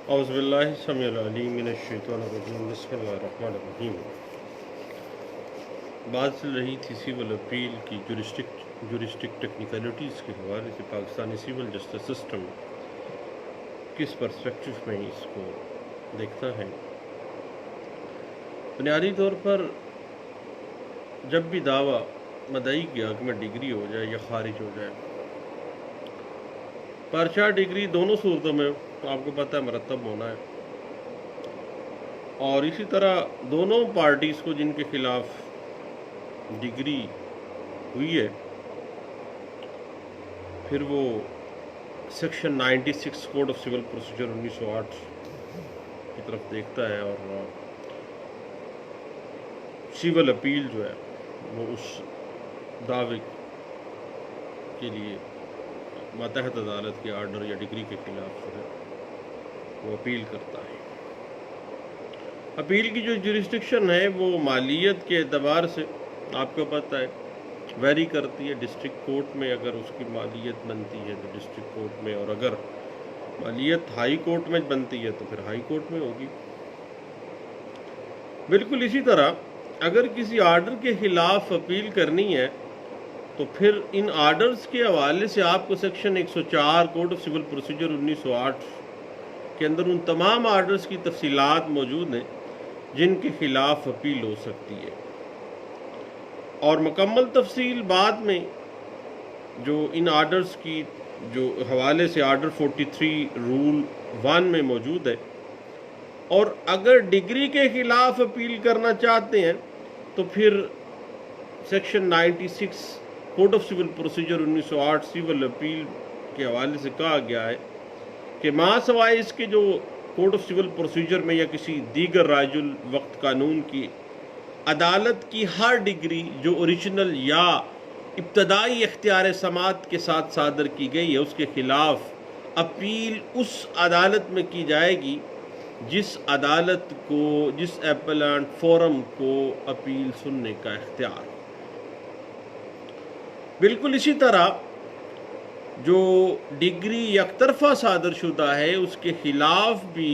اعوذ باللہ السمیع العلیم من الشیطان الرجیم بسم اللہ الرحمن الرحیم۔ بات چل رہی تھی سیول اپیل کی جورسٹک ٹیکنیکلٹیز کے حوالے سے پاکستانی سیول جسٹس سسٹم کس پرسپیکٹو میں اس کو دیکھتا ہے۔ بنیادی طور پر جب بھی دعویٰ مدعی کی حق میں ڈگری ہو جائے یا خارج ہو جائے، پرچہ ڈگری دونوں صورتوں میں آپ کو پتہ ہے مرتب ہونا ہے، اور اسی طرح دونوں پارٹیز کو جن کے خلاف ڈگری ہوئی ہے پھر وہ section 96 code of civil procedure 1908 کی طرف دیکھتا ہے، اور سیول اپیل جو ہے وہ اس دعوے کے لیے ماتحت عدالت کے آرڈر یا ڈگری کے خلاف جو ہے وہ اپیل کرتا ہے۔ اپیل کی جو جورسڈکشن ہے وہ مالیت کے اعتبار سے آپ کو پتہ ہے ویری کرتی ہے۔ ڈسٹرکٹ کورٹ میں اگر اس کی مالیت بنتی ہے تو ڈسٹرکٹ کورٹ میں، اور اگر مالیت ہائی کورٹ میں بنتی ہے تو پھر ہائی کورٹ میں ہوگی۔ بالکل اسی طرح اگر کسی آرڈر کے خلاف اپیل کرنی ہے تو پھر ان آرڈرز کے حوالے سے آپ کو section 104 code of civil procedure 1908 کے اندر ان تمام آرڈرز کی تفصیلات موجود ہیں جن کے خلاف اپیل ہو سکتی ہے، اور مکمل تفصیل بعد میں جو ان آرڈرز کی جو حوالے سے آرڈر 43 رول 1 میں موجود ہے۔ اور اگر ڈگری کے خلاف اپیل کرنا چاہتے ہیں تو پھر section 96 code of civil procedure 1908 civil appeal کے حوالے سے کہا گیا ہے کہ ماں سوائے اس کے جو کوڈ آف سول پروسیجر میں یا کسی دیگر رائج الوقت قانون کی عدالت کی ہر ڈگری جو اوریجنل یا ابتدائی اختیار سماعت کے ساتھ صادر کی گئی ہے اس کے خلاف اپیل اس عدالت میں کی جائے گی جس عدالت کو جس اپیلنٹ فورم کو اپیل سننے کا اختیار۔ بالکل اسی طرح جو ڈگری یک طرفہ صادر شدہ ہے اس کے خلاف بھی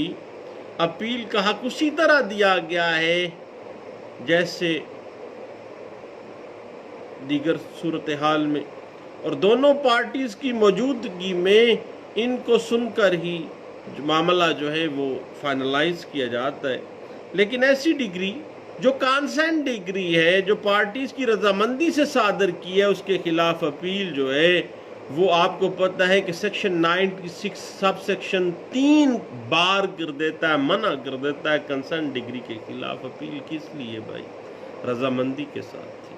اپیل کا حق اسی طرح دیا گیا ہے جیسے دیگر صورتحال میں، اور دونوں پارٹیز کی موجودگی میں ان کو سن کر ہی معاملہ جو ہے وہ فائنلائز کیا جاتا ہے۔ لیکن ایسی ڈگری جو کانسینٹ ڈگری ہے جو پارٹیز کی رضامندی سے صادر کی ہے اس کے خلاف اپیل جو ہے وہ آپ کو پتہ ہے کہ سیکشن 96 سب سیکشن 3 بار کر دیتا ہے، منع کر دیتا ہے کنسینٹ ڈگری کے خلاف اپیل۔ کس لیے بھائی؟ رضامندی کے ساتھ تھی۔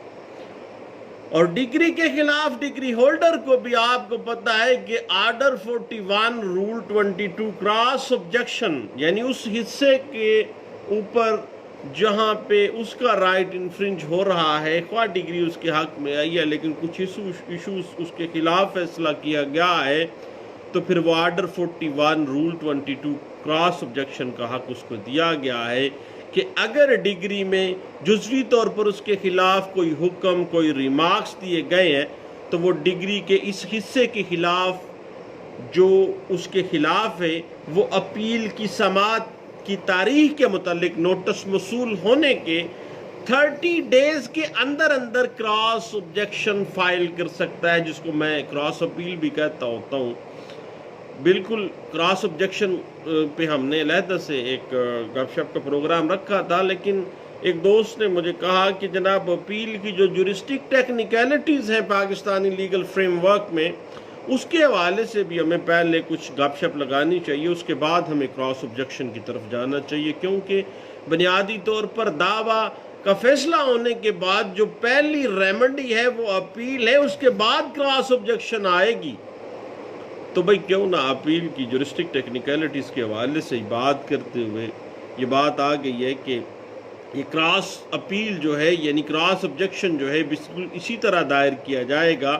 اور ڈگری کے خلاف ڈگری ہولڈر کو بھی آپ کو پتہ ہے کہ آرڈر 41 رول 22 کراس آبجیکشن، یعنی اس حصے کے اوپر جہاں پہ اس کا رائٹ انفرنج ہو رہا ہے، خواہ ڈگری اس کے حق میں آئی ہے لیکن کچھ ایشوز اس کے خلاف فیصلہ کیا گیا ہے، تو پھر وہ آرڈر 41 رول 22 کراس آبجیکشن کا حق اس کو دیا گیا ہے کہ اگر ڈگری میں جزوی طور پر اس کے خلاف کوئی حکم کوئی ریمارکس دیے گئے ہیں تو وہ ڈگری کے اس حصے کے خلاف جو اس کے خلاف ہے وہ اپیل کی سماعت کی تاریخ کے متعلق نوٹس موصول ہونے کے 30 ڈیز کے اندر اندر کراس آبجیکشن فائل کر سکتا ہے، جس کو میں کراس اپیل بھی کہتا ہوتا ہوں۔ بالکل کراس آبجیکشن پہ ہم نے علیحدہ سے ایک گپ شپ کا پروگرام رکھا تھا، لیکن ایک دوست نے مجھے کہا کہ جناب اپیل کی جو جورسٹک ٹیکنیکلٹیز ہیں پاکستانی لیگل فریم ورک میں اس کے حوالے سے بھی ہمیں پہلے کچھ گپ شپ لگانی چاہیے، اس کے بعد ہمیں کراس آبجیکشن کی طرف جانا چاہیے، کیونکہ بنیادی طور پر دعویٰ کا فیصلہ ہونے کے بعد جو پہلی ریمیڈی ہے وہ اپیل ہے، اس کے بعد کراس آبجیکشن آئے گی۔ تو بھئی کیوں نہ اپیل کی جورسٹک ٹیکنیکلٹیز کے حوالے سے بات کرتے ہوئے یہ بات آ گئی ہے کہ یہ کراس اپیل جو ہے یعنی کراس آبجیکشن جو ہے بالکل اسی طرح دائر کیا جائے گا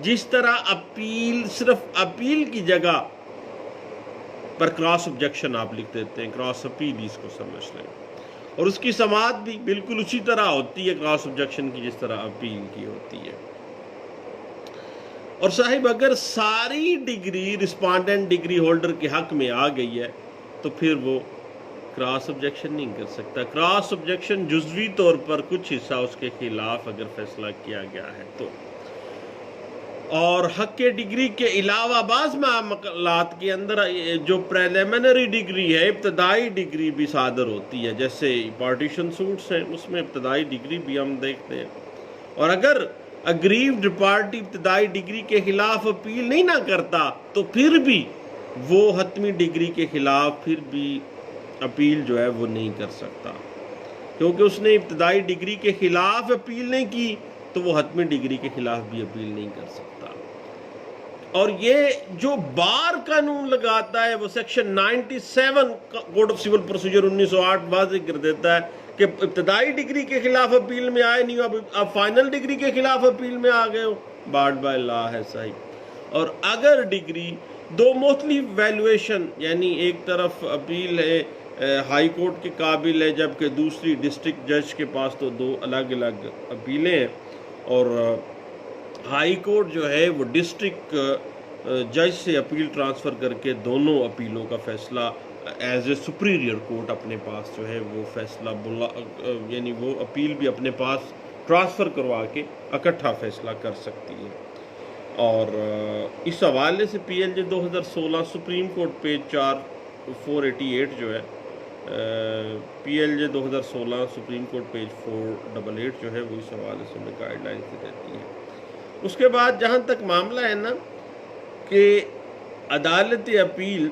جس طرح اپیل صرف اپیل کی جگہ پر کراس آبجیکشن آپ لکھ دیتے ہیں، کراس اپیل ہی اس کو سمجھ لیں، اور اس کی سماعت بھی بالکل اسی طرح ہوتی ہے کراس آبجیکشن کی جس طرح اپیل کی ہوتی ہے۔ اور صاحب اگر ساری ڈگری رسپانڈنٹ ڈگری ہولڈر کے حق میں آ گئی ہے تو پھر وہ کراس آبجیکشن نہیں کر سکتا۔ کراس آبجیکشن جزوی طور پر کچھ حصہ اس کے خلاف اگر فیصلہ کیا گیا ہے تو، اور حق ڈگری کے علاوہ بعض معاملات کے اندر جو پریلیمنری ڈگری ہے، ابتدائی ڈگری بھی صادر ہوتی ہے، جیسے پارٹیشن سوٹس ہیں، اس میں ابتدائی ڈگری بھی ہم دیکھتے ہیں۔ اور اگر اگریوڈ پارٹی ابتدائی ڈگری کے خلاف اپیل نہیں نہ کرتا تو پھر بھی وہ حتمی ڈگری کے خلاف پھر بھی اپیل جو ہے وہ نہیں کر سکتا، کیونکہ اس نے ابتدائی ڈگری کے خلاف اپیل نہیں کی تو وہ حتمی ڈگری کے خلاف بھی اپیل نہیں کر سکتا۔ اور یہ جو بار قانون لگاتا ہے وہ section 97 code of civil procedure 1908 واضح کر دیتا ہے کہ ابتدائی ڈگری کے خلاف اپیل میں آئے نہیں ہو، اب فائنل ڈگری کے خلاف اپیل میں آ گئے ہو، بارڈ بائی لا ہے صحیح۔ اور اگر ڈگری دو مختلف ویلویشن، یعنی ایک طرف اپیل ہے ہائی کورٹ کے قابل ہے، جبکہ دوسری ڈسٹرکٹ جج کے پاس تو دو الگ الگ اپیلیں ہیں، اور ہائی کورٹ جو ہے وہ ڈسٹرکٹ جج سے اپیل ٹرانسفر کر کے دونوں اپیلوں کا فیصلہ ایز اے سپریریئر کورٹ اپنے پاس جو ہے وہ فیصلہ یعنی وہ اپیل بھی اپنے پاس ٹرانسفر کروا کے اکٹھا فیصلہ کر سکتی ہے۔ اور اس حوالے سے پی ایل جے 2016 سپریم کورٹ پیج 488 جو ہے، پی ایل جے 2016 سپریم کورٹ پیج 488 جو ہے وہ اس حوالے سے ہمیں گائیڈ لائنز دیتی ہے۔ اس کے بعد جہاں تک معاملہ ہے نا کہ عدالت اپیل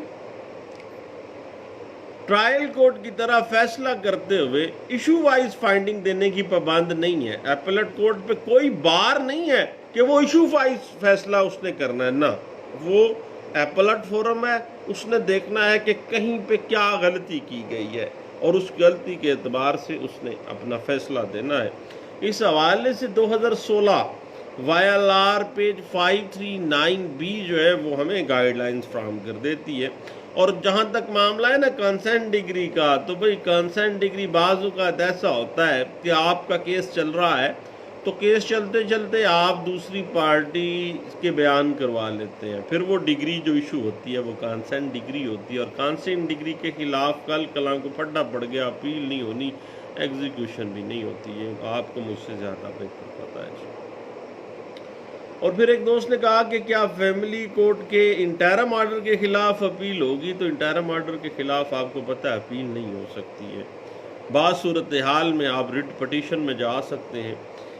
ٹرائل کورٹ کی طرح فیصلہ کرتے ہوئے ایشو وائز فائنڈنگ دینے کی پابند نہیں ہے، ایپلٹ کورٹ پہ کوئی بار نہیں ہے کہ وہ ایشو وائز فیصلہ اس نے کرنا ہے، نہ، وہ ایپلٹ فورم ہے، اس نے دیکھنا ہے کہ کہیں پہ کیا غلطی کی گئی ہے اور اس غلطی کے اعتبار سے اس نے اپنا فیصلہ دینا ہے۔ اس حوالے سے 2016 Y L R page 539B جو ہے وہ ہمیں گائیڈ لائنز فراہم کر دیتی ہے۔ اور جہاں تک معاملہ ہے نا کنسنٹ ڈگری کا، تو بھئی کنسنٹ ڈگری بعض اوقات ایسا ہوتا ہے کہ آپ کا کیس چل رہا ہے تو کیس چلتے چلتے آپ دوسری پارٹی کے بیان کروا لیتے ہیں، پھر وہ ڈگری جو ایشو ہوتی ہے وہ کنسنٹ ڈگری ہوتی ہے، اور کنسنٹ ڈگری کے خلاف کل کلاں کو پھڈا پڑ گیا، اپیل نہیں ہونی، ایگزیکیوشن بھی نہیں ہوتی ہے، آپ کو مجھ سے زیادہ بہتر پتہ ہے۔ اور پھر ایک دوست نے کہا کہ کیا فیملی کورٹ کے انٹرم آرڈر کے خلاف اپیل ہوگی؟ تو انٹرم آرڈر کے خلاف آپ کو پتہ ہے اپیل نہیں ہو سکتی ہے، بعض صورتحال میں آپ ریٹ پٹیشن میں جا سکتے ہیں۔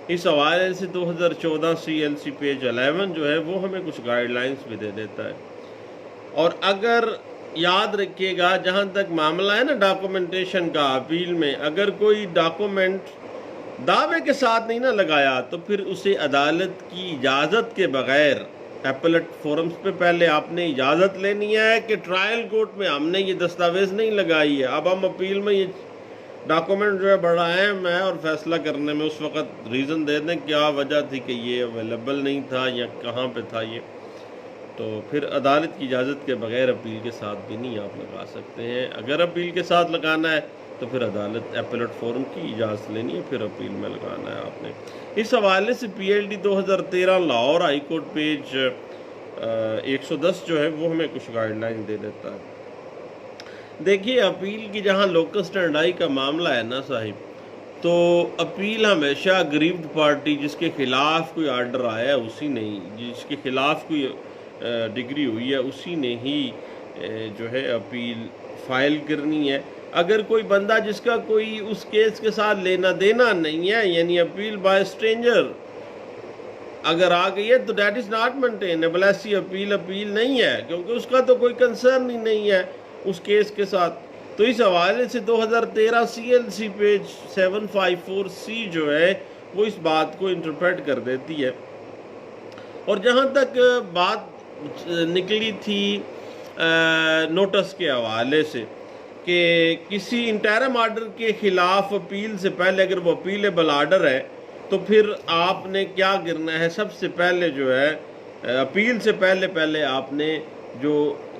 اس حوالے سے 2014 CLC پیج 11 جو ہے وہ ہمیں کچھ گائیڈ لائنز بھی دے دیتا ہے۔ اور اگر یاد رکھیے گا جہاں تک معاملہ ہے نا ڈاکومنٹیشن کا اپیل میں، اگر کوئی ڈاکومنٹ دعوے کے ساتھ نہیں نہ لگایا تو پھر اسے عدالت کی اجازت کے بغیر ایپلٹ فورمز پہ پہلے آپ نے اجازت لینی ہے کہ ٹرائل کورٹ میں ہم نے یہ دستاویز نہیں لگائی ہے، اب ہم اپیل میں یہ ڈاکومنٹ جو ہے بڑھائیں میں اور فیصلہ کرنے میں اس وقت ریزن دے دیں کیا وجہ تھی کہ یہ اویلیبل نہیں تھا یا کہاں پہ تھا یہ، تو پھر عدالت کی اجازت کے بغیر اپیل کے ساتھ بھی نہیں آپ لگا سکتے ہیں۔ اگر اپیل کے ساتھ لگانا ہے تو پھر عدالت ایپلٹ فورم کی اجازت لینی ہے، پھر اپیل میں لگانا ہے آپ نے۔ اس حوالے سے PLD 2013 Lahore high court page 110 جو ہے وہ ہمیں کچھ گائیڈ لائن دے دیتا ہے۔ دیکھیے اپیل کی جہاں لوکل سٹینڈائی کا معاملہ ہے نا صاحب، تو اپیل ہمیشہ اگریوڈ پارٹی جس کے خلاف کوئی آرڈر آیا ہے اسی نے ہی، جس کے خلاف کوئی ڈگری ہوئی ہے اسی نے ہی جو ہے اپیل فائل کرنی ہے۔ اگر کوئی بندہ جس کا کوئی اس کیس کے ساتھ لینا دینا نہیں ہے، یعنی اپیل بائی اسٹرینجر اگر آ گئی ہے تو دیٹ از ناٹ مینٹینیبل، ایسی اپیل نہیں ہے، کیونکہ اس کا تو کوئی کنسرن ہی نہیں ہے اس کیس کے ساتھ۔ تو اس حوالے سے 2013 CLC پیج 754C جو ہے وہ اس بات کو انٹرپریٹ کر دیتی ہے۔ اور جہاں تک بات نکلی تھی نوٹس کے حوالے سے کہ کسی انٹرم آرڈر کے خلاف اپیل سے پہلے اگر وہ اپیلیبل آرڈر ہے تو پھر آپ نے کیا کرنا ہے، سب سے پہلے جو ہے اپیل سے پہلے آپ نے جو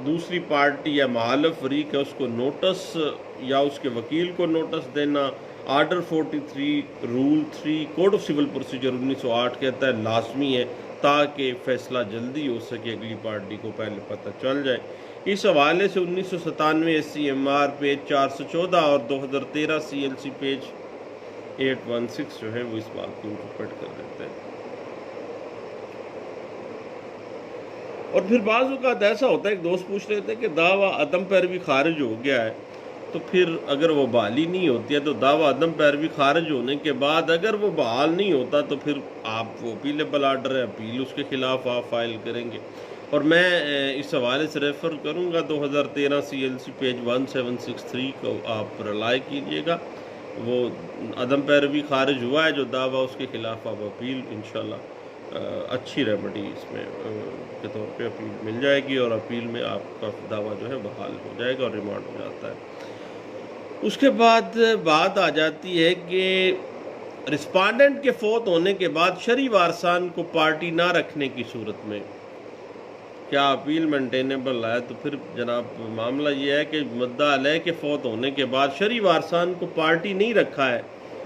دوسری پارٹی یا محالف فریق ہے اس کو نوٹس یا اس کے وکیل کو نوٹس دینا۔ Order 43 rule 3 code of civil procedure 1908 کہتا ہے لازمی ہے تاکہ فیصلہ جلدی ہو سکے، اگلی پارٹی کو پہلے پتہ چل جائے۔ اس حوالے سے 1997 SCMR پیج 414 اور 2013 CLC پیج 816 جو ہے وہ اس بات کو انٹرپریٹ کر دیتے ہیں۔ اور پھر بعض اوقات ایسا ہوتا ہے، ایک دوست پوچھ رہے تھے کہ دعویٰ عدم پیروی خارج ہو گیا ہے، تو پھر اگر وہ بحالی نہیں ہوتی ہے تو دعویٰ عدم پیروی خارج ہونے کے بعد اگر وہ بحال نہیں ہوتا تو پھر آپ وہ اپیلیبل آرڈر ہے، اپیل اس کے خلاف آپ فائل کریں گے۔ اور میں اس حوالے سے ریفر کروں گا 2013 CLC پیج 1763 کو آپ رلائے کیجیے گا، وہ عدم پیروی خارج ہوا ہے جو دعویٰ اس کے خلاف آپ اپیل انشاءاللہ اچھی ریمیڈی اس میں کے طور پہ اپیل مل جائے گی، اور اپیل میں آپ کا دعویٰ جو ہے بحال ہو جائے گا اور ریمانڈ ہو جاتا ہے۔ اس کے بعد بات آ جاتی ہے کہ رسپانڈنٹ کے فوت ہونے کے بعد شرعی وارثان کو پارٹی نہ رکھنے کی صورت میں کیا اپیل مینٹینیبل ہے؟ تو پھر جناب معاملہ یہ ہے کہ مدعا علیہ کے فوت ہونے کے بعد شرعی وارثان کو پارٹی نہیں رکھا ہے،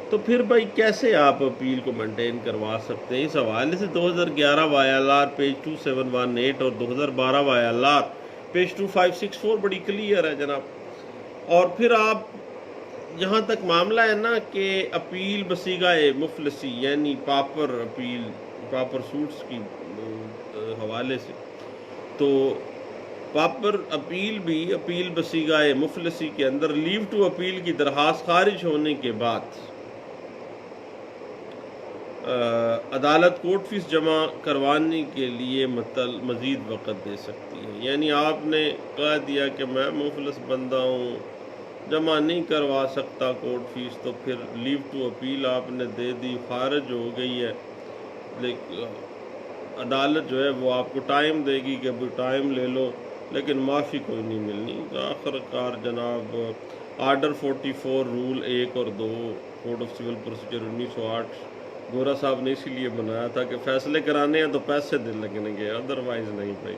تو پھر بھائی کیسے آپ اپیل کو مینٹین کروا سکتے ہیں؟ اس حوالے سے 2011 YLR پیج 2718 اور 2012 YLR پیج 2564 بڑی کلیئر ہے جناب۔ اور پھر آپ جہاں تک معاملہ ہے نا کہ اپیل بصیغہ مفلسی یعنی پاپر اپیل، پاپر سوٹس کی حوالے سے، تو پاپر اپیل بھی اپیل بصیغہ مفلسی کے اندر لیو ٹو اپیل کی درخواست خارج ہونے کے بعد عدالت کورٹ فیس جمع کروانے کے لیے مزید وقت دے سکتی ہے۔ یعنی آپ نے کہہ دیا کہ میں مفلس بندہ ہوں، جمع نہیں کروا سکتا کورٹ فیس، تو پھر لیو ٹو اپیل آپ نے دے دی، خارج ہو گئی ہے، لیکن عدالت جو ہے وہ آپ کو ٹائم دے گی کہ ابھی ٹائم لے لو، لیکن معافی کوئی نہیں ملنی۔ آخر کار جناب آرڈر 44 رول 1 اور 2 کوڈ آف سول پروسیجر 1908 گورا صاحب نے اسی لیے بنایا تھا کہ فیصلے کرانے ہیں تو پیسے دے لگیں گے، ادروائز نہیں بھائی۔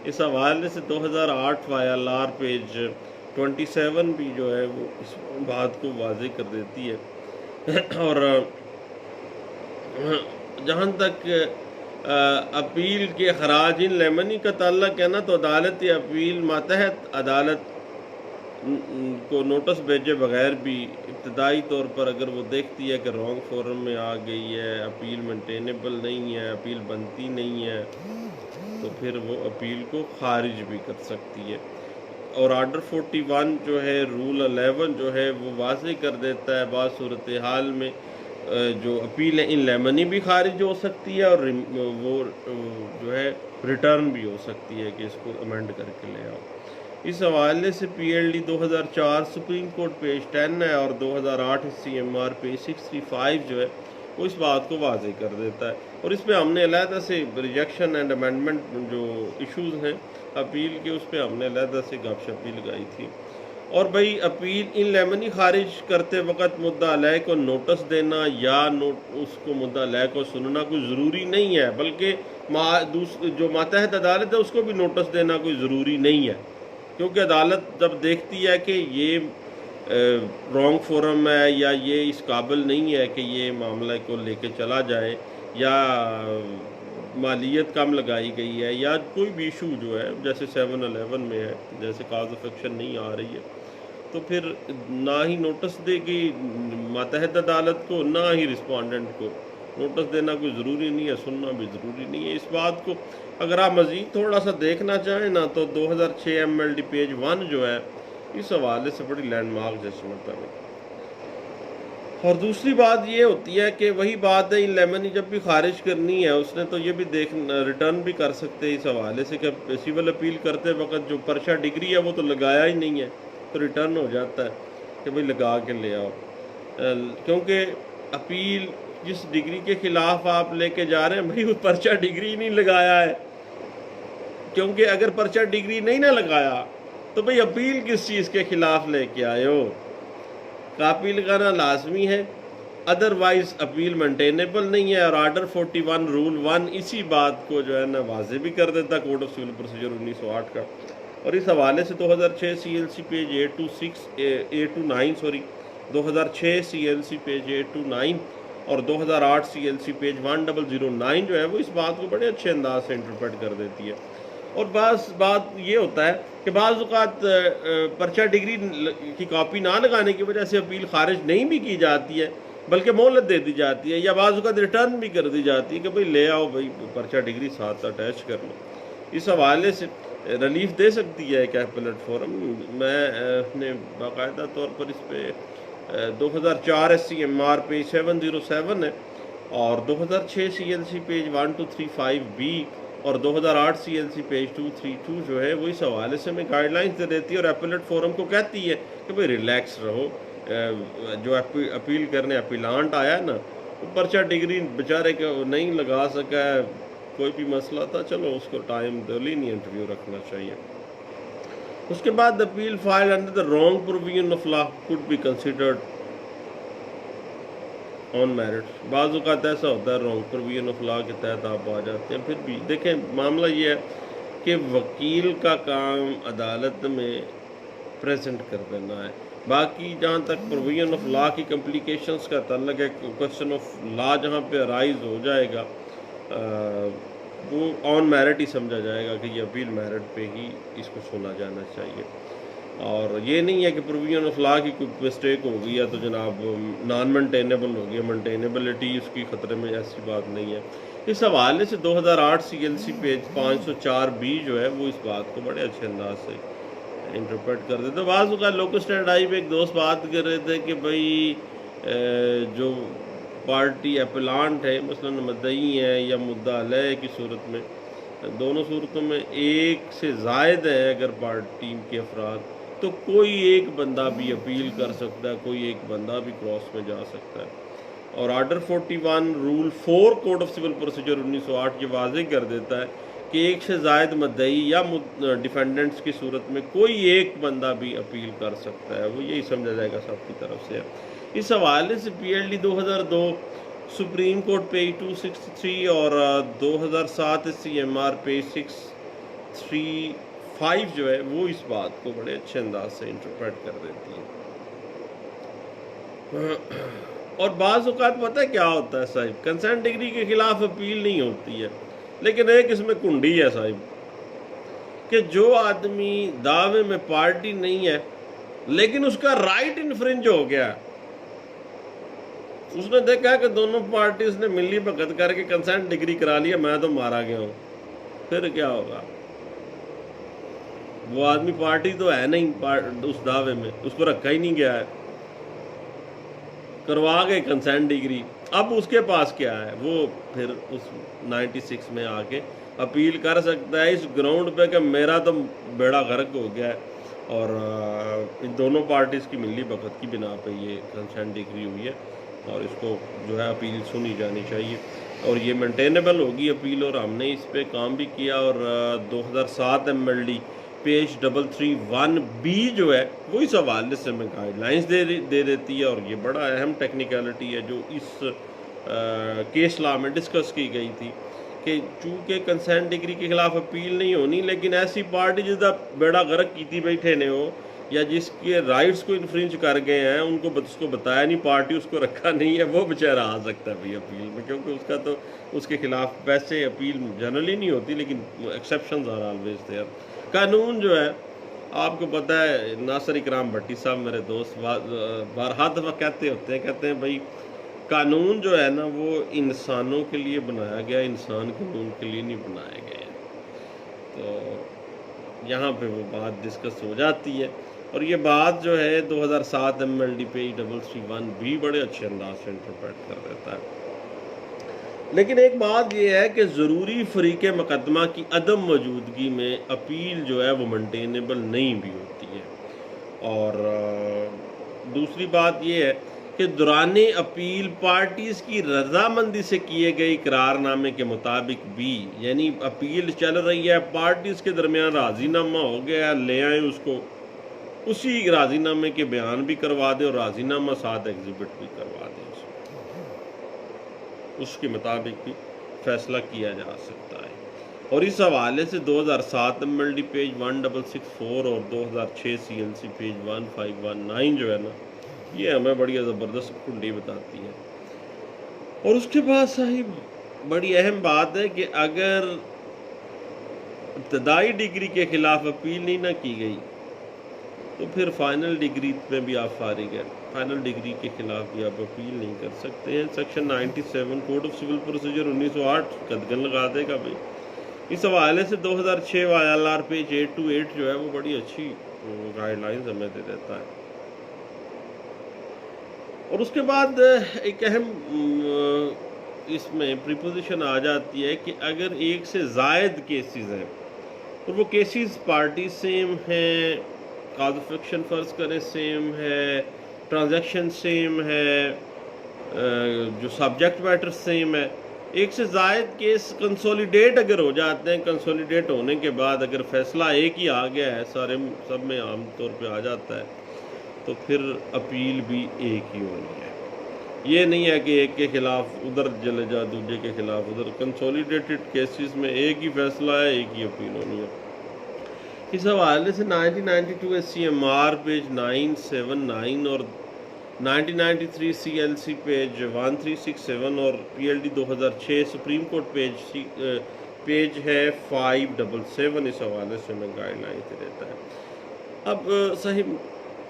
اس حوالے سے 2008 YLR پیج 27 بھی جو ہے وہ اس بات کو واضح کر دیتی ہے۔ اور جہاں تک اپیل کے خراج ان لیمنی کا تعلق ہے نا، تو عدالت اپیل ماتحت عدالت کو نوٹس بھیجے بغیر بھی ابتدائی طور پر اگر وہ دیکھتی ہے کہ رانگ فورم میں آ گئی ہے، اپیل مینٹینیبل نہیں ہے، اپیل بنتی نہیں ہے، تو پھر وہ اپیل کو خارج بھی کر سکتی ہے۔ اور آرڈر 41 جو ہے رول 11 جو ہے وہ واضح کر دیتا ہے بعض صورتحال میں جو اپیل ہے ان لیمنی بھی خارج ہو سکتی ہے، اور وہ جو ہے ریٹرن بھی ہو سکتی ہے کہ اس کو امینڈ کر کے لے آؤ۔ اس حوالے سے PLD 2004 سپریم کورٹ پیج 10 ہے، اور 2008 SCMR پیج 635 جو ہے وہ اس بات کو واضح کر دیتا ہے۔ اور اس پہ ہم نے علیحدہ سے ریجیکشن اینڈ امینڈمنٹ جو ایشوز ہیں اپیل کے، اس پہ ہم نے علیحدہ سے گپ شپ بھی لگائی تھی۔ اور بھائی اپیل ان لیمنی خارج کرتے وقت مدعا علیہ کو نوٹس دینا یا اس کو مدعا علیہ کو سننا کوئی ضروری نہیں ہے، بلکہ جو ماتحت عدالت ہے اس کو بھی نوٹس دینا کوئی ضروری نہیں ہے، کیونکہ عدالت جب دیکھتی ہے کہ یہ رانگ فورم ہے یا یہ اس قابل نہیں ہے کہ یہ معاملہ کو لے کے چلا جائے، یا مالیت کم لگائی گئی ہے، یا کوئی بھی ایشو جو ہے جیسے 711 میں ہے، جیسے کاز آف ایکشن نہیں آ رہی ہے، تو پھر نہ ہی نوٹس دے گی ماتحت عدالت کو، نہ ہی رسپونڈنٹ کو نوٹس دینا کوئی ضروری نہیں ہے، سننا بھی ضروری نہیں ہے۔ اس بات کو اگر آپ مزید تھوڑا سا دیکھنا چاہیں نا تو 2006 MLD پیج 1 جو ہے اس حوالے سے بڑی لینڈ مارک ججمنٹ ہے۔ اور دوسری بات یہ ہوتی ہے کہ وہی بات ہے ان لیمنی جب بھی خارج کرنی ہے اس نے تو یہ بھی ریٹرن بھی کر سکتے اس حوالے سے کہ سول اپیل کرتے وقت جو پرچہ ڈگری ہے وہ تو لگایا ہی نہیں ہے، تو ریٹرن ہو جاتا ہے کہ بھئی لگا کے لے آؤ، کیونکہ اپیل جس ڈگری کے خلاف آپ لے کے جا رہے ہیں بھئی وہ پرچہ ڈگری نہیں لگایا ہے، کیونکہ اگر پرچہ ڈگری نہیں نہ لگایا تو بھئی اپیل کس چیز کے خلاف لے کے آئے ہو؟ کاپی لگانا لازمی ہے، ادروائز اپیل مینٹینیبل نہیں ہے۔ اور آرڈر 41 رول 1 اسی بات کو جو ہے نا واضح بھی کر دیتا کوڈ آف سول پروسیجر 1908 کا۔ اور اس حوالے سے 2006 CLC پیج 829 2006 CLC پیج 829 اور 2008 CLC پیج 1009 جو ہے وہ اس بات کو بڑے اچھے انداز سے انٹرپریٹ کر دیتی ہے۔ اور بات یہ ہوتا ہے کہ بعض اوقات پرچہ ڈگری کی کاپی نہ لگانے کی وجہ سے اپیل خارج نہیں بھی کی جاتی ہے بلکہ مہلت دے دی جاتی ہے، یا بعض اوقات ریٹرن بھی کر دی جاتی ہے کہ بھئی لے آؤ بھئی پرچہ ڈگری ساتھ اٹیچ کر لو۔ اس حوالے سے ریلیف دے سکتی ہے ایک ایپلیٹ فورم۔ میں نے باقاعدہ طور پر اس پہ 2004 SCMR پیج 707 ہے، اور 2006 CLC پیج 1235B اور 2008 CLC پیج 232 جو ہے وہ اس حوالے سے ہمیں گائیڈ لائنس دے دیتی ہے، اور ایپلیٹ فورم کو کہتی ہے کہ بھئی ریلیکس رہو، جو اپیل کرنے اپیلانٹ آیا ہے نا، وہ پرچہ ڈگری بیچارے کو نہیں لگا سکا ہے، کوئی بھی مسئلہ تھا، چلو اس کو ٹائم لینی انٹرویو رکھنا چاہیے۔ اس کے بعد appeal file under the wrong provision of law could be considered on merit. بعض اوقات ایسا ہوتا ہے رانگ پروویژن آف لا کے تحت آپ آ جاتے ہیں، پھر بھی دیکھیں معاملہ یہ ہے کہ وکیل کا کام عدالت میں پریزنٹ کر دینا ہے، باقی جہاں تک پروویژن آف لا کی کمپلیکیشنز کا تعلق ہے، کوسچن آف لا جہاں پہ رائز ہو جائے گا وہ آن میرٹ ہی سمجھا جائے گا کہ یہ اپیل میرٹ پہ ہی اس کو سنا جانا چاہیے، اور یہ نہیں ہے کہ پروویژن آف لا کی کوئی مسٹیک ہو گئی ہے تو جناب نان مینٹینیبل ہو گیا، مینٹینیبلٹی اس کی خطرے میں، ایسی بات نہیں ہے۔ اس حوالے سے 2008 CLC پیج 504B جو ہے وہ اس بات کو بڑے اچھے انداز سے انٹرپریٹ کر دیتے۔ بعض اوقات لوکل اسٹینڈ آئی پہ ایک دوست بات کر رہے تھے کہ بھئی جو پارٹی اپیلانٹ ہے مثلا مدعی ہیں یا مدعا علیہ کی صورت میں، دونوں صورتوں میں ایک سے زائد ہے اگر پارٹی کے افراد، تو کوئی ایک بندہ بھی اپیل کر سکتا ہے، کوئی ایک بندہ بھی کراس میں جا سکتا ہے، اور order 41 rule 4 code of civil procedure 1908 یہ واضح کر دیتا ہے کہ ایک سے زائد مدعی یا ڈیفینڈنٹس کی صورت میں کوئی ایک بندہ بھی اپیل کر سکتا ہے، وہ یہی سمجھا جائے گا سب کی طرف سے۔ اس حوالے سے PLD 2002 سپریم کورٹ پیج 263 اور 2007 SCMR پیج 635 جو ہے وہ اس بات کو بڑے اچھے انداز سے انٹرپریٹ کر دیتی ہے۔ اور بعض اوقات پتہ ہے کیا ہوتا ہے صاحب، کنسنٹ ڈگری کے خلاف اپیل نہیں ہوتی ہے، لیکن ایک اس میں کنڈی ہے صاحب کہ جو آدمی دعوے میں پارٹی نہیں ہے لیکن اس کا رائٹ انفرنج ہو گیا، اس نے دیکھا کہ دونوں پارٹیز نے ملی بھگت کر کے کنسنٹ ڈگری کرا لیا، میں تو مارا گیا ہوں، پھر کیا ہوگا؟ وہ آدمی پارٹی تو ہے نہیں اس دعوے میں، اس کو رکھا ہی نہیں گیا ہے، کروا گئے کنسنٹ ڈگری، اب اس کے پاس کیا ہے؟ وہ پھر اس 96 میں آ کے اپیل کر سکتا ہے اس گراؤنڈ پہ کہ میرا تو بیڑا غرق ہو گیا ہے، اور ان دونوں پارٹیز کی ملی بھگت کی بنا پہ یہ کنسنٹ ڈگری ہوئی ہے، اور اس کو جو ہے اپیل سنی جانی چاہیے، اور یہ مینٹینیبل ہوگی اپیل، اور ہم نے اس پہ کام بھی کیا، اور 2007 MLD پیج 331B جو ہے وہ اس حوالے سے ہمیں گائیڈ لائنس دے دیتی ہے، اور یہ بڑا اہم ٹیکنیکلٹی ہے جو اس کیس لا میں ڈسکس کی گئی تھی کہ چونکہ کنسنٹ ڈگری کے خلاف اپیل نہیں ہونی، لیکن ایسی پارٹی جس کا بیڑا غرق کیتی بیٹھے نے ہو یا جس کے رائٹس کو انفرنج کر گئے ہیں، ان کو اس کو بتایا نہیں، پارٹی اس کو رکھا نہیں ہے، وہ بیچارہ آ سکتا ہے بھائی اپیل میں، کیونکہ اس کا تو اس کے خلاف ویسے اپیل جنرلی نہیں ہوتی، لیکن ایکسیپشنز آر آلویز دیئر۔ قانون جو ہے آپ کو پتہ ہے، ناصر اکرام بھٹی صاحب میرے دوست بارہا دفعہ کہتے ہیں بھائی قانون جو ہے نا وہ انسانوں کے لیے بنایا گیا، انسان قانون کے لیے نہیں بنائے گئے، تو یہاں پہ وہ بات ڈسکس ہو جاتی ہے، اور یہ بات جو ہے 2007 MLD پیج 331B بڑے اچھے انداز سے انٹرپریٹ کر دیتا ہے۔ لیکن ایک بات یہ ہے کہ ضروری فریق مقدمہ کی عدم موجودگی میں اپیل جو ہے وہ مینٹینیبل نہیں بھی ہوتی ہے، اور دوسری بات یہ ہے کہ دوران اپیل پارٹیز کی رضامندی سے کیے گئے اقرار نامے کے مطابق بھی، یعنی اپیل چل رہی ہے، پارٹیز کے درمیان راضی نامہ ہو گیا، لے آئیں اس کو، اسی راضی نامے کے بیان بھی کروا دیں اور راضی نامہ ساتھ ایگزیبٹ بھی کروا دیں، اس کے مطابق بھی فیصلہ کیا جا سکتا ہے۔ اور اس حوالے سے 2007 MLD پیج 1664 اور 2006 CLC پیج 1519 جو ہے نا یہ ہمیں بڑی زبردست کنڈی بتاتی ہے۔ اور اس کے بعد صاحب بڑی اہم بات ہے کہ اگر ابتدائی ڈگری کے خلاف اپیل نہیں نہ کی گئی تو پھر فائنل ڈگری میں بھی آپ فارغ ہیں، فائنل ڈگری کے خلاف بھی آپ اپیل نہیں کر سکتے ہیں۔ Section 97 code of civil procedure 1908 قدغن لگا دے گا بھائی۔ اس حوالے سے 2006 ILR پیج 828 جو ہے وہ بڑی اچھی گائیڈ لائنز ہمیں دے دیتا ہے۔ اور اس کے بعد ایک اہم اس میں پریپوزیشن آ جاتی ہے کہ اگر ایک سے زائد کیسز ہیں اور وہ کیسز پارٹی سیم ہیں، کاز آف ایکشن فرض کریں سیم ہے، ٹرانزیکشن سیم ہے، جو سبجیکٹ میٹر سیم ہے، ایک سے زائد کیس کنسولیڈیٹ اگر ہو جاتے ہیں، کنسولیڈیٹ ہونے کے بعد اگر فیصلہ ایک ہی آ گیا ہے، سب میں عام طور پہ آ جاتا ہے، تو پھر اپیل بھی ایک ہی ہونی ہے۔ یہ نہیں ہے کہ ایک کے خلاف ادھر چلے جا، دوسرے کے خلاف ادھر۔ کنسولیڈیٹڈ کیسز میں ایک ہی فیصلہ ہے، ایک ہی اپیل ہونی ہے۔ اس حوالے سے 1992 SCMR پیج 979 اور 1993 CLC پیج 1367 اور PLD 2006 سپریم کورٹ پیج ہے 577، اس حوالے سے میں گائیڈ لائن سے دیتا ہے۔ اب صحیح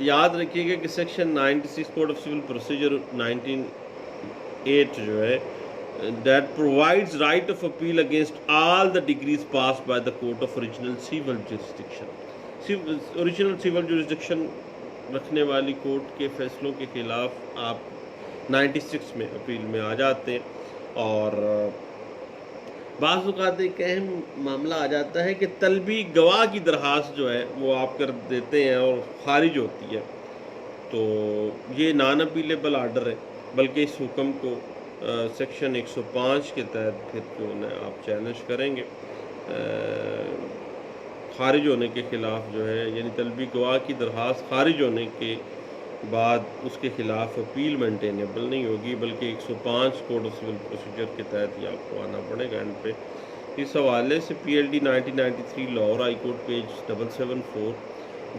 یاد رکھیے گا کہ section 96 code of civil procedure 1908 جو ہے that provides right of appeal against all the degrees passed by the court of original civil jurisdiction۔ original civil jurisdiction رکھنے والی کورٹ کے فیصلوں کے خلاف آپ 96 میں اپیل میں آ جاتے ہیں۔ اور بعض اوقات ایک اہم معاملہ آ جاتا ہے کہ طلبی گواہ کی درخواست جو ہے وہ آپ کر دیتے ہیں اور خارج ہوتی ہے، تو یہ نان اپیلیبل آرڈر ہے، بلکہ اس حکم کو سیکشن 105 کے تحت پھر جو ہے آپ چیلنج کریں گے خارج ہونے کے خلاف جو ہے، یعنی طلبی گواہ کی درخواست خارج ہونے کے بعد اس کے خلاف اپیل مینٹینیبل نہیں ہوگی، بلکہ 105 کوڈ آف سول پروسیجر کے تحت ہی آپ کو آنا پڑے گا اینڈ پہ۔ اس حوالے سے PLD 1993 Lahore high court page 774،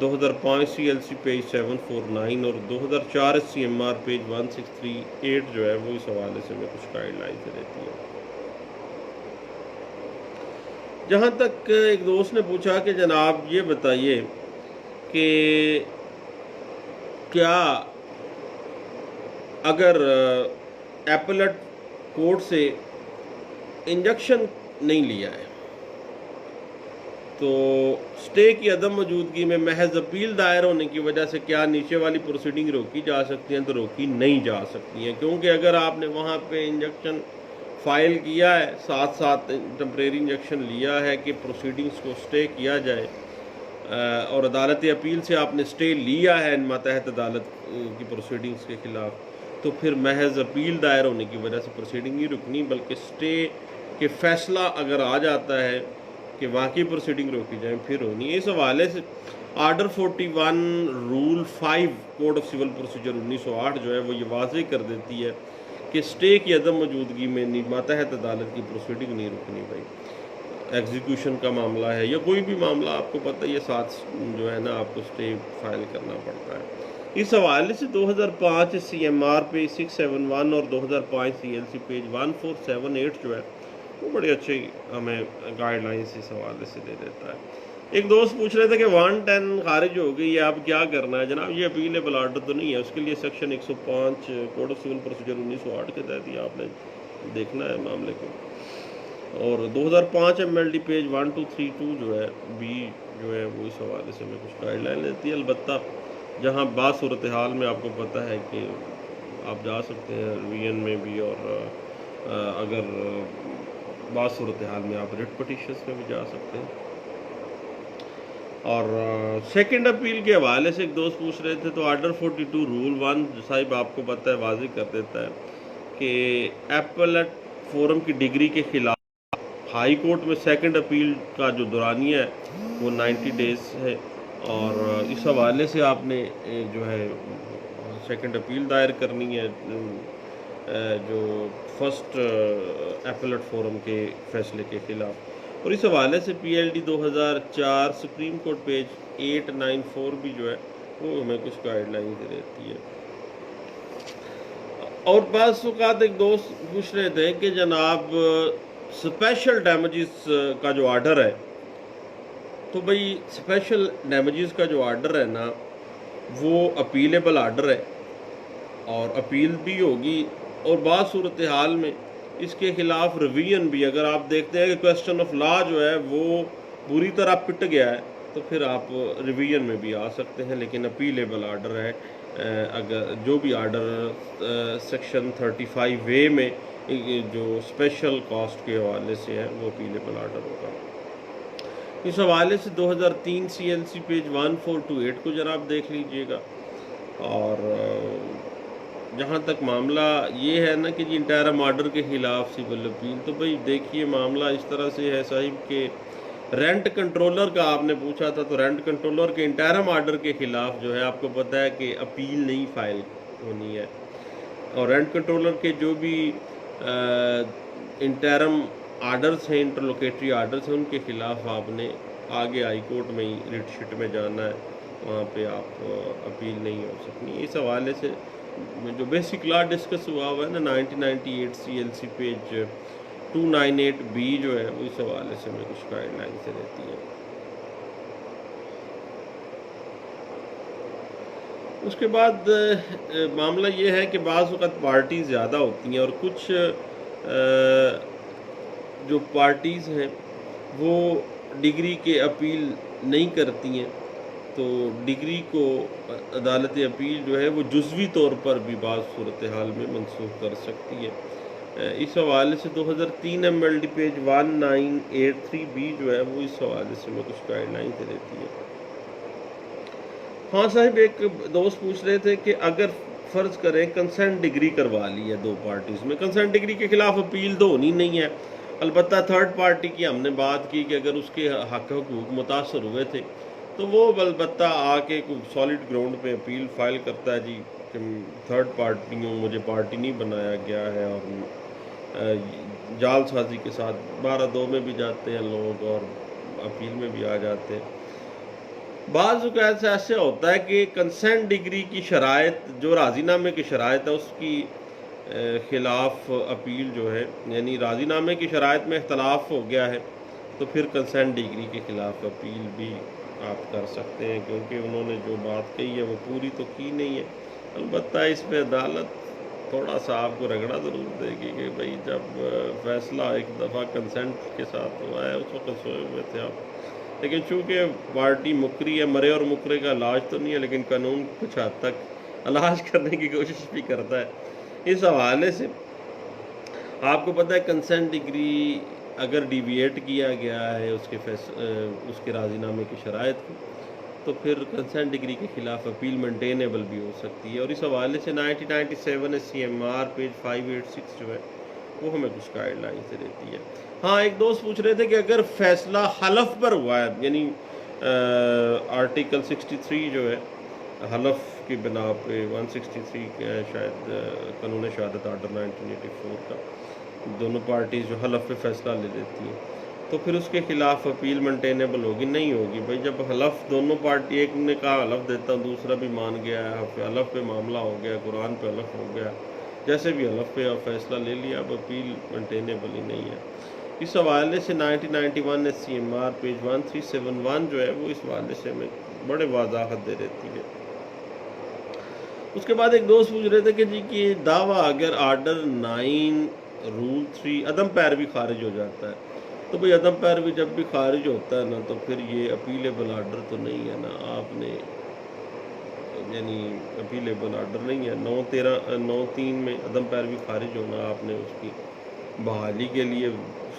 2005 CLC page 749 اور 2004 SCMR پیج 1638 جو ہے وہ اس حوالے سے میں کچھ گائیڈ لائن سے دیتی ہے۔ جہاں تک ایک دوست نے پوچھا کہ جناب یہ بتائیے کہ کیا اگر ایپلٹ کورٹ سے انجیکشن نہیں لیا ہے تو سٹے کی عدم موجودگی میں محض اپیل دائر ہونے کی وجہ سے کیا نیچے والی پروسیڈنگ روکی جا سکتی ہیں؟ تو روکی نہیں جا سکتی ہیں، کیونکہ اگر آپ نے وہاں پہ انجیکشن فائل کیا ہے، ساتھ ساتھ ٹمپریری انجیکشن لیا ہے کہ پروسیڈنگز کو سٹے کیا جائے، اور عدالت اپیل سے آپ نے سٹے لیا ہے ماتحت عدالت کی پروسیڈنگز کے خلاف، تو پھر محض اپیل دائر ہونے کی وجہ سے پروسیڈنگ نہیں رکنی، بلکہ سٹے کے فیصلہ اگر آ جاتا ہے کہ واقعی پروسیڈنگ روکی جائیں پھر ہونی ہے۔ اس حوالے سے order 41 rule 5 code of civil procedure 1908 جو ہے وہ یہ واضح کر دیتی ہے کہ سٹے کی عدم موجودگی میں ماتحت عدالت کی پروسیڈنگ نہیں رکنی بھائی۔ ایگزیکیوشن کا معاملہ ہے یا کوئی بھی معاملہ آپ کو پتہ ہے، یہ ساتھ جو ہے نا آپ کو سٹے فائل کرنا پڑتا ہے۔ اس حوالے سے 2005 CMR پیج 671 اور 2005 CLC پیج 1478 جو ہے وہ بڑے اچھے ہمیں گائیڈ لائنس اس حوالے سے دے دیتا ہے۔ ایک دوست پوچھ رہے تھے کہ 110 خارج ہو گئی ہے، اب کیا کرنا ہے؟ جناب یہ اپیلیبل آرڈر تو نہیں ہے، اس کے لیے section 105 code of civil procedure 1908 کے تحت ہی آپ نے دیکھنا ہے معاملے کو۔ اور 2005 MLD پیج 1232 جو ہے بھی جو ہے وہ اس حوالے سے میں کچھ گائیڈ لائن لیتی ہے، البتہ جہاں بعض صورتحال میں آپ کو پتہ ہے کہ آپ جا سکتے ہیں ریویژن میں بھی، اور اگر بعض صورتحال میں آپ ریٹ پٹیشنز میں بھی جا سکتے ہیں۔ اور سیکنڈ اپیل کے حوالے سے ایک دوست پوچھ رہے تھے، تو آرڈر 42 رول 1 صاحب آپ کو پتہ ہے واضح کر دیتا ہے کہ ایپلٹ فورم کی ڈگری کے خلاف ہائی کورٹ میں سیکنڈ اپیل کا جو دورانیہ ہے وہ 90 ڈیز ہے، اور اس حوالے سے آپ نے جو ہے سیکنڈ اپیل دائر کرنی ہے جو فرسٹ ایپلٹ فورم کے فیصلے کے خلاف۔ اور اس حوالے سے PLD 2004 سپریم کورٹ پیج 894 بھی جو ہے وہ ہمیں کچھ گائیڈ لائن دے دیتی ہے۔ اور بعض اوقات ایک دوست پوچھ رہے تھے کہ جناب اسپیشل ڈیمیجز کا جو آرڈر ہے تو بھائی اسپیشل ڈیمیجز کا جو آرڈر ہے نا وہ اپیلیبل آرڈر ہے اور اپیل بھی ہوگی، اور بعض صورتحال میں اس کے خلاف ریویژن بھی، اگر آپ دیکھتے ہیں کہ کویسچن آف لا جو ہے وہ بری طرح پٹ گیا ہے تو پھر آپ ریویژن میں بھی آ سکتے ہیں، لیکن اپیلیبل آرڈر ہے۔ اگر جو بھی آرڈر سیکشن 35A میں جو اسپیشل کاسٹ کے حوالے سے ہے وہ اپیلیبل آرڈر ہوگا۔ اس حوالے سے 2003 CLC پیج 1428 کو جناب دیکھ لیجئے گا۔ اور جہاں تک معاملہ یہ ہے نا کہ جی انٹرم آرڈر کے خلاف سول اپیل، تو بھئی دیکھیے معاملہ اس طرح سے ہے صاحب کہ رینٹ کنٹرولر کا آپ نے پوچھا تھا، تو رینٹ کنٹرولر کے انٹرم آرڈر کے خلاف جو ہے آپ کو پتہ ہے کہ اپیل نہیں فائل ہونی ہے، اور رینٹ کنٹرولر کے جو بھی انٹرم آرڈرز ہیں، انٹرلوکیٹری آرڈرز ہیں، ان کے خلاف آپ نے آگے ہائی کورٹ میں ہی ریٹ شیٹ میں جانا ہے، وہاں پہ آپ اپیل نہیں ہو سکنی۔ اس حوالے سے جو بیسک لا ڈسکس ہوا ہے نا 1998 CLC پیج 298B جو ہے وہ اس حوالے سے میں کچھ گائیڈ لائن سے دیتی ہے۔ اس کے بعد معاملہ یہ ہے کہ بعض اوقات پارٹیز زیادہ ہوتی ہیں، اور کچھ جو پارٹیز ہیں وہ ڈگری کے اپیل نہیں کرتی ہیں، تو ڈگری کو عدالت اپیل جو ہے وہ جزوی طور پر بھی بعض صورتحال میں منسوخ کر سکتی ہے۔ اس حوالے سے 2003 MLD پیج 1983B جو ہے وہ اس حوالے سے میں کچھ گائیڈ لائن سے دیتی ہے۔ ہاں صاحب، ایک دوست پوچھ رہے تھے کہ اگر فرض کریں کنسنٹ ڈگری کروا لی ہے دو پارٹیز میں، کنسنٹ ڈگری کے خلاف اپیل تو ہونی نہیں ہے، البتہ تھرڈ پارٹی کی ہم نے بات کی کہ اگر اس کے حق حقوق متاثر ہوئے تھے تو وہ البتہ آ کے سالڈ گراؤنڈ پہ اپیل فائل کرتا ہے، جی کہ تھرڈ پارٹی ہوں، مجھے پارٹی نہیں بنایا گیا ہے، اور جال سازی کے ساتھ 12(2) میں بھی جاتے ہیں لوگ اور اپیل میں بھی آ جاتے ہیں۔ بعض اوقات ایسے ہوتا ہے کہ کنسنٹ ڈگری کی شرائط جو راضی نامے کی شرائط ہے اس کی خلاف اپیل جو ہے، یعنی راضی نامے کی شرائط میں اختلاف ہو گیا ہے تو پھر کنسنٹ ڈگری کے خلاف اپیل بھی آپ کر سکتے ہیں، کیونکہ انہوں نے جو بات کہی ہے وہ پوری تو کی نہیں ہے۔ البتہ اس پہ عدالت تھوڑا سا آپ کو رگڑا ضرور دے گی کہ بھئی جب فیصلہ ایک دفعہ کنسنٹ کے ساتھ ہوا ہے اس وقت سوئے ہوئے تھے آپ، لیکن چونکہ پارٹی مکری ہے، مرے اور مکرے کا علاج تو نہیں ہے، لیکن قانون کچھ حد تک علاج کرنے کی کوشش بھی کرتا ہے۔ اس حوالے سے آپ کو پتہ ہے کنسنٹ ڈگری اگر ڈیویٹ کیا گیا ہے اس کے راضی نامے کی شرائط کو، تو پھر کنسنٹ ڈگری کے خلاف اپیل مینٹینیبل بھی ہو سکتی ہے، اور اس حوالے سے 1997 SCMR پیج 586 جو ہے وہ ہمیں کچھ گائیڈ لائن سے دیتی ہے۔ ہاں، ایک دوست پوچھ رہے تھے کہ اگر فیصلہ حلف پر ہوا ہے، یعنی آرٹیکل 63 جو ہے حلف کی بنا پہ 163 شاید قانون شہادت آرڈر 1984 کا، دونوں پارٹیز جو حلف پہ فیصلہ لے لیتی ہیں تو پھر اس کے خلاف اپیل مینٹینیبل ہوگی نہیں ہوگی؟ بھائی جب حلف دونوں پارٹی، ایک نے کہا حلف دیتا ہوں، دوسرا بھی مان گیا ہے، حلف پہ معاملہ ہو گیا، قرآن پہ حلف ہو گیا، جیسے بھی حلف پہ فیصلہ لے لیا، اب اپیل مینٹینیبل ہی نہیں ہے۔ اس حوالے سے 1991 SCMR پیج 1371 جو ہے وہ اس حوالے سے ہمیں بڑے وضاحت دے دیتی ہے۔ اس کے بعد ایک دوست پوچھ رہے تھے کہ جی کہ دعویٰ اگر آرڈر 9 رول 3 عدم پیروی خارج ہو جاتا ہے، تو بھئی عدم پیروی جب بھی خارج ہوتا ہے نا تو پھر یہ اپیلیبل آرڈر تو نہیں ہے نا، آپ نے یعنی اپیلیبل آرڈر نہیں ہے۔ 9(3) میں عدم پیروی خارج ہونا، آپ نے اس کی بحالی کے لیے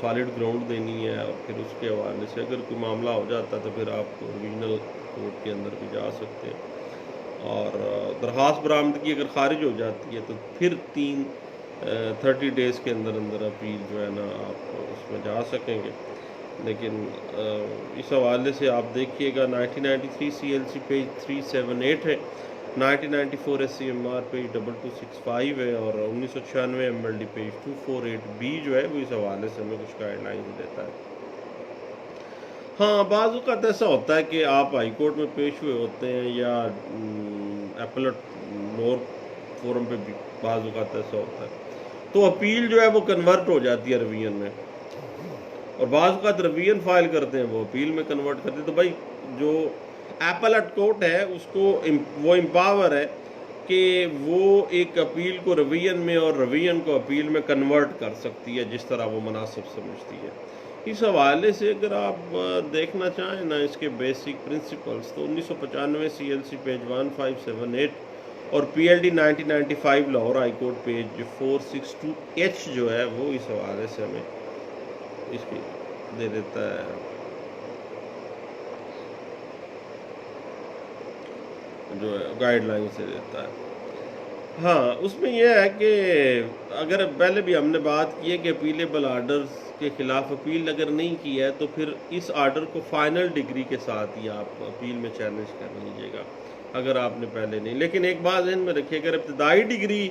سالڈ گراؤنڈ دینی ہے، اور پھر اس کے حوالے سے اگر کوئی معاملہ ہو جاتا ہے تو پھر آپ ریجنل کورٹ کے اندر بھی جا سکتے ہیں، اور درخواست برآمدگی اگر خارج ہو جاتی ہے تو پھر 30 ڈیز کے اندر اپیل جو ہے نا آپ اس میں جا سکیں گے۔ لیکن اس حوالے سے آپ دیکھیے گا 1993 CLC پیج 378 ہے، 1994 SCMR پیج 2265 ہے، اور 1996 MLD پیج 248B جو ہے وہ اس حوالے سے ہمیں کچھ گائیڈ لائنز دیتا ہے۔ ہاں، بعض اوقات ایسا ہوتا ہے کہ آپ ہائی کورٹ میں پیش ہوئے ہوتے ہیں یا ایپلٹ لوور فورم پہ بھی بعض اوقات ایسا ہوتا ہے، تو اپیل جو ہے وہ کنورٹ ہو جاتی ہے ریویژن میں، اور بعض اوقات ریویژن فائل کرتے ہیں وہ اپیل میں کنورٹ کرتے ہیں. تو بھائی جو ایپلٹ کورٹ ہے اس کو وہ امپاور ہے کہ وہ ایک اپیل کو ریویژن میں اور ریویژن کو اپیل میں کنورٹ کر سکتی ہے جس طرح وہ مناسب سمجھتی ہے. اس حوالے سے اگر آپ دیکھنا چاہیں نا اس کے بیسک پرنسپلز تو 1995 CLC پیج 1578 اور PLD 1995 Lahore high court page 462H جو ہے وہ اس حوالے سے ہمیں اس کی دے دیتا ہے جو ہے گائیڈ لائن سے دیتا ہے. ہاں اس میں یہ ہے کہ اگر پہلے بھی ہم نے بات کی ہے کہ اپیلیبل آرڈرز کے خلاف اپیل اگر نہیں کی ہے تو پھر اس آرڈر کو فائنل ڈگری کے ساتھ ہی آپ اپیل میں چیلنج کر لیجیے گا اگر آپ نے پہلے نہیں. لیکن ایک بات ذہن میں رکھیے اگر ابتدائی ڈگری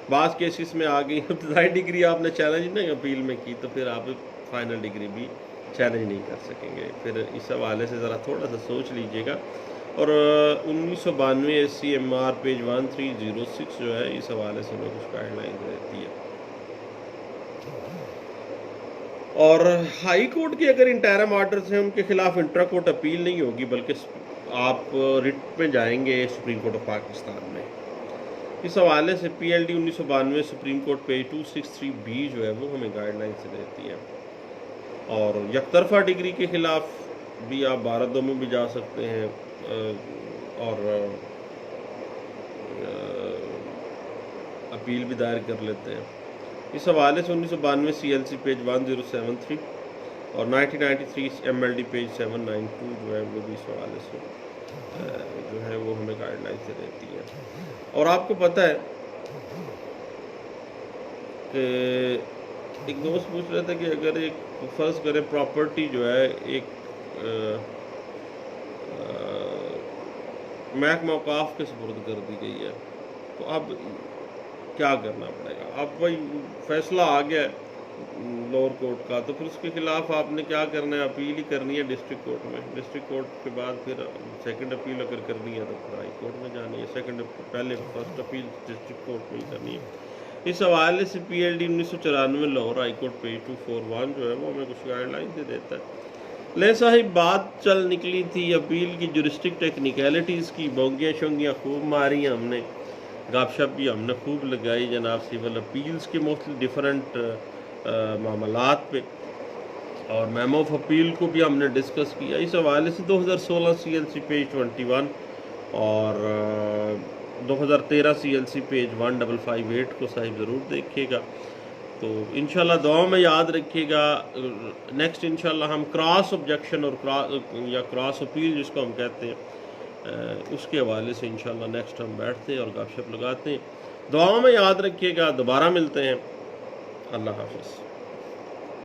بعض کیسز میں آ گئی ابتدائی ڈگری آپ نے چیلنج نہیں اپیل میں کی تو پھر آپ فائنل ڈگری بھی چیلنج نہیں کر سکیں گے. پھر اس حوالے سے ذرا تھوڑا سا سوچ لیجیے گا. اور 1992 SCMR پیج 1306 جو ہے اس حوالے سے ہمیں کچھ گائیڈ لائن دیتی ہے. اور ہائی کورٹ کے اگر انٹرم آرڈرز ہیں ان کے خلاف انٹرا کورٹ اپیل نہیں ہوگی بلکہ آپ رٹ میں جائیں گے سپریم کورٹ آف پاکستان میں. اس حوالے سے PLD 1992 supreme court page 263B جو ہے وہ ہمیں گائیڈ لائن سے دیتی ہے. اور یک طرفہ ڈگری کے خلاف بھی آپ بھارت میں بھی جا سکتے ہیں اور اپیل بھی دائر کر لیتے ہیں. اس حوالے سے 1992 CLC پیج 1073 اور 1993 MLD پیج 792 جو ہے وہ بھی اس حوالے سے جو ہے وہ ہمیں گائیڈ لائن سے دیتی ہے. اور آپ کو پتہ ہے کہ ایک دوست پوچھ رہا تھا کہ اگر ایک فرض کرے پراپرٹی جو ہے ایک محکمہ اوقاف کے سپرد کر دی گئی ہے تو اب کیا کرنا پڑے گا. اب وہی فیصلہ آ گیا لوور کورٹ کا تو پھر اس کے خلاف آپ نے کیا کرنا ہے اپیل ہی کرنی ہے ڈسٹرکٹ کورٹ میں. ڈسٹرکٹ کورٹ کے بعد پھر سیکنڈ اپیل اگر کرنی ہے تو پھر ہائی کورٹ میں جانی ہے. پہلے فرسٹ اپیل ڈسٹرکٹ کورٹ میں ہی کرنی ہے. اس حوالے سے PLD 1994 Lahore high court page 241 جو ہے وہ ہمیں کچھ گائیڈ لائن سے دیتا ہے. لے صاحب بات چل نکلی تھی اپیل کی جورسٹک ٹیکنیکلٹیز کی. بونگیاں شونگیاں خوب ماری ہم نے, گپ شپ بھی ہم نے خوب لگائی جناب سول اپیلز کے مختلف ڈیفرنٹ معاملات پہ, اور میمو آف اپیل کو بھی ہم نے ڈسکس کیا. اس حوالے سے 2016 CLC پیج 21 اور 2013 CLC پیج 1558 کو صاحب ضرور دیکھیے گا. تو انشاءاللہ دعاؤں میں یاد رکھیے گا. نیکسٹ انشاءاللہ ہم کراس آبجیکشن اور کراس اپیل جس کو ہم کہتے ہیں اس کے حوالے سے انشاءاللہ نیکسٹ ہم بیٹھتے ہیں اور گپ شپ لگاتے ہیں. دعاؤں میں یاد رکھیے گا. دوبارہ ملتے ہیں. اللہ حافظ.